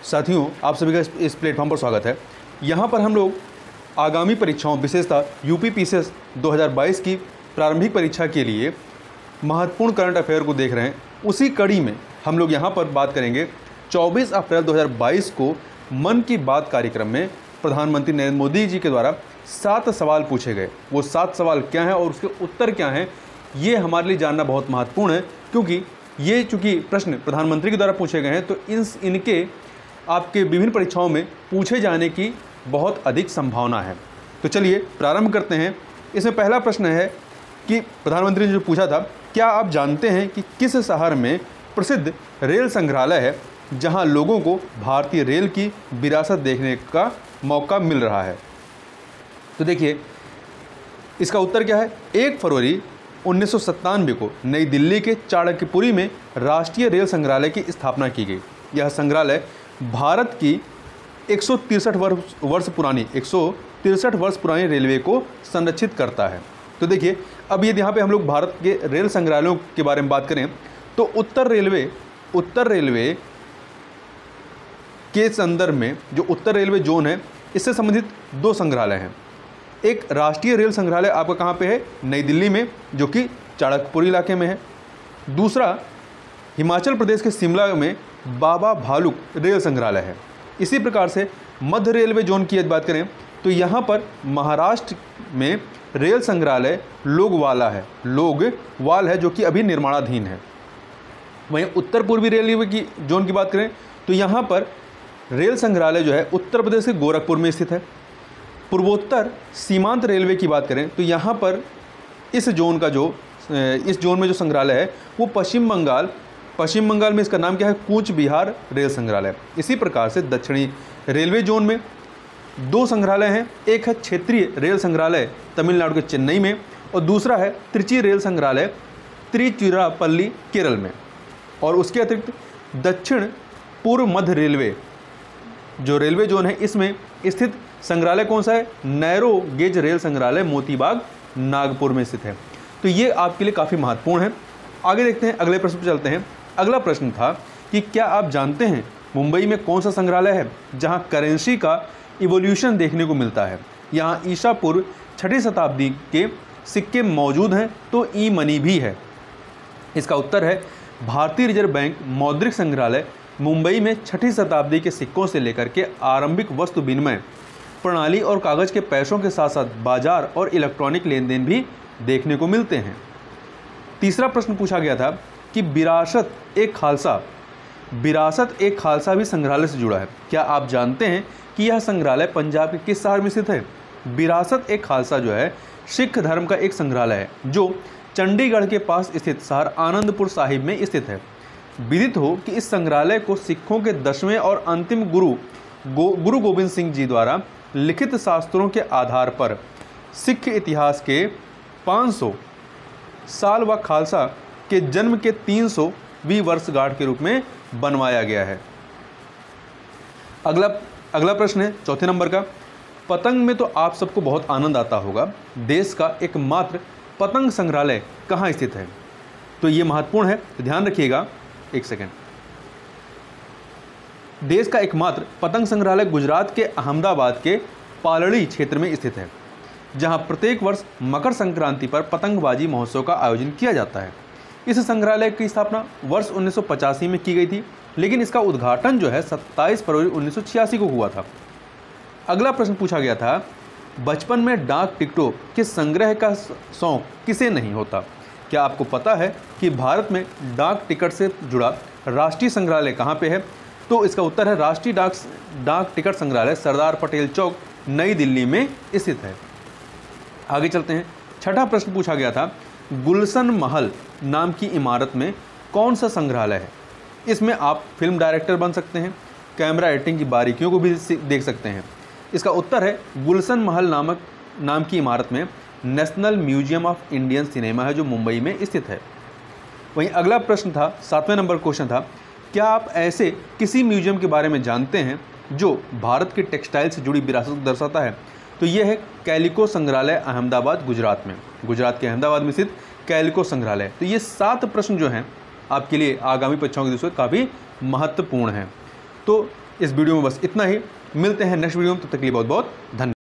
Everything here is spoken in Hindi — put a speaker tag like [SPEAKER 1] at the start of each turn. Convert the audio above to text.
[SPEAKER 1] साथियों, आप सभी का इस प्लेटफॉर्म पर स्वागत है। यहाँ पर हम लोग आगामी परीक्षाओं, विशेषतः यूपी पीसीएस 2022 की प्रारंभिक परीक्षा के लिए महत्वपूर्ण करंट अफेयर को देख रहे हैं। उसी कड़ी में हम लोग यहाँ पर बात करेंगे 24 अप्रैल 2022 को मन की बात कार्यक्रम में प्रधानमंत्री नरेंद्र मोदी जी के द्वारा 7 सवाल पूछे गए। वो 7 सवाल क्या हैं और उसके उत्तर क्या हैं, ये हमारे लिए जानना बहुत महत्वपूर्ण है, क्योंकि ये चूँकि प्रश्न प्रधानमंत्री के द्वारा पूछे गए हैं तो इनके आपके विभिन्न परीक्षाओं में पूछे जाने की बहुत अधिक संभावना है। तो चलिए प्रारंभ करते हैं। इसमें पहला प्रश्न है कि प्रधानमंत्री ने जो पूछा था, क्या आप जानते हैं कि किस शहर में प्रसिद्ध रेल संग्रहालय है जहां लोगों को भारतीय रेल की विरासत देखने का मौका मिल रहा है? तो देखिए इसका उत्तर क्या है। 1 फरवरी 1997 को नई दिल्ली के चाणक्यपुरी में राष्ट्रीय रेल संग्रहालय की स्थापना की गई। यह संग्रहालय भारत की 163 वर्ष पुरानी रेलवे को संरक्षित करता है। तो देखिए अब यदि यहाँ पे हम लोग भारत के रेल संग्रहालयों के बारे में बात करें तो उत्तर रेलवे के संदर्भ में जो उत्तर रेलवे जोन है, इससे संबंधित 2 संग्रहालय हैं। एक राष्ट्रीय रेल संग्रहालय आपका कहाँ पे है? नई दिल्ली में, जो कि चाणक्यपुरी इलाके में है। दूसरा हिमाचल प्रदेश के शिमला में बाबा भालुक रेल संग्रहालय है। इसी प्रकार से मध्य रेलवे जोन की यदि बात करें तो यहाँ पर महाराष्ट्र में रेल संग्रहालय लोगवाल है, जो कि अभी निर्माणाधीन है। वहीं उत्तर पूर्वी रेलवे की जोन की बात करें तो यहाँ पर रेल संग्रहालय जो है उत्तर प्रदेश के गोरखपुर में स्थित है। पूर्वोत्तर सीमांत रेलवे की बात करें तो यहाँ पर इस जोन में जो संग्रहालय है वो पश्चिम बंगाल में इसका नाम क्या है? कूच बिहार रेल संग्रहालय। इसी प्रकार से दक्षिणी रेलवे जोन में 2 संग्रहालय हैं। एक है क्षेत्रीय रेल संग्रहालय तमिलनाडु के चेन्नई में, और दूसरा है त्रिची रेल संग्रहालय तिरुचिरापल्ली केरल में। और उसके अतिरिक्त दक्षिण पूर्व मध्य रेलवे जो रेलवे जोन है, इसमें स्थित संग्रहालय कौन सा है? नैरो गेज रेल संग्रहालय मोतीबाग नागपुर में स्थित है। तो ये आपके लिए काफ़ी महत्वपूर्ण है। आगे देखते हैं, अगले प्रश्न पर चलते हैं। अगला प्रश्न था कि क्या आप जानते हैं मुंबई में कौन सा संग्रहालय है जहां करेंसी का इवोल्यूशन देखने को मिलता है? यहां ईसा पूर्व 6वीं शताब्दी के सिक्के मौजूद हैं, तो ई मनी भी है। इसका उत्तर है भारतीय रिजर्व बैंक मौद्रिक संग्रहालय मुंबई में 6वीं शताब्दी के सिक्कों से लेकर के आरंभिक वस्तु विनिमय प्रणाली और कागज़ के पैसों के साथ साथ बाजार और इलेक्ट्रॉनिक लेन देन भी देखने को मिलते हैं। तीसरा प्रश्न पूछा गया था कि विरासत एक खालसा भी संग्रहालय से जुड़ा है। क्या आप जानते हैं कि यह संग्रहालय पंजाब के किस शहर में स्थित है? विरासत एक खालसा जो है सिख धर्म का एक संग्रहालय है जो चंडीगढ़ के पास स्थित शहर आनंदपुर साहिब में स्थित है। विदित हो कि इस संग्रहालय को सिखों के 10वें और अंतिम गुरु गोबिंद सिंह जी द्वारा लिखित शास्त्रों के आधार पर सिख इतिहास के 500 साल व खालसा के जन्म के 300वीं वर्षगांठ के रूप में बनवाया गया है। अगला प्रश्न है 4 नंबर का। पतंग में तो आप सबको बहुत आनंद आता होगा। देश का एकमात्र पतंग संग्रहालय कहाँ स्थित है? तो ये महत्वपूर्ण है, तो ध्यान रखिएगा। एक सेकेंड। देश का एकमात्र पतंग संग्रहालय गुजरात के अहमदाबाद के पालड़ी क्षेत्र में स्थित है, जहां प्रत्येक वर्ष मकर संक्रांति पर पतंगबाजी महोत्सव का आयोजन किया जाता है। इस संग्रहालय की स्थापना वर्ष 1985 में की गई थी, लेकिन इसका उद्घाटन जो है 27 फरवरी 1986 को हुआ था। अगला प्रश्न पूछा गया था, बचपन में डाक टिकटों के संग्रह का शौक किसे नहीं होता? क्या आपको पता है कि भारत में डाक टिकट से जुड़ा राष्ट्रीय संग्रहालय कहाँ पे है? तो इसका उत्तर है राष्ट्रीय डाक टिकट संग्रहालय सरदार पटेल चौक नई दिल्ली में स्थित है। आगे चलते हैं। 6ठा प्रश्न पूछा गया था, गुलशन महल नाम की इमारत में कौन सा संग्रहालय है? इसमें आप फिल्म डायरेक्टर बन सकते हैं, कैमरा एडिटिंग की बारीकियों को भी देख सकते हैं। इसका उत्तर है गुलशन महल नाम की इमारत में national museum of Indian cinema है, जो मुंबई में स्थित है। वहीं अगला प्रश्न था, 7वें नंबर क्वेश्चन था, क्या आप ऐसे किसी म्यूजियम के बारे में जानते हैं जो भारत के टेक्सटाइल से जुड़ी विरासत को दर्शाता है? तो यह है कैलिको संग्रहालय अहमदाबाद गुजरात के अहमदाबाद में स्थित कैलिको संग्रहालय। तो ये 7 प्रश्न जो हैं आपके लिए आगामी परीक्षाओं के दृष्टि से काफ़ी महत्वपूर्ण हैं। तो इस वीडियो में बस इतना ही, मिलते हैं नेक्स्ट वीडियो में, तब तक के लिए बहुत बहुत धन्यवाद।